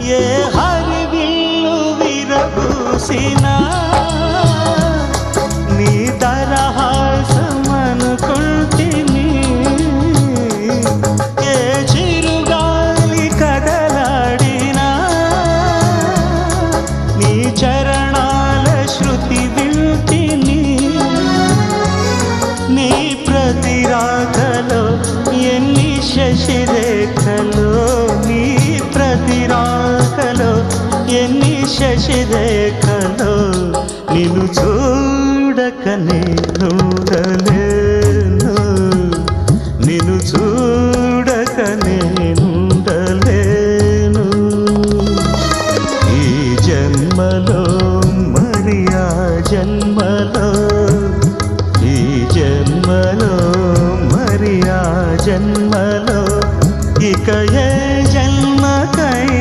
ఏ హరివిల్లు విరబూసినా నీ దరహాసమనుకుంటిని. ఏ చిరుగాలి కదలాడినా నీ చరణాల శృతి వింటిని. నీ ప్రతి రాకలో ఎన్ని శశిరేఖలో, నీ ప్రతి రాకలో ఎన్ని శశిరేఖలో, నిన్ను చూడకనే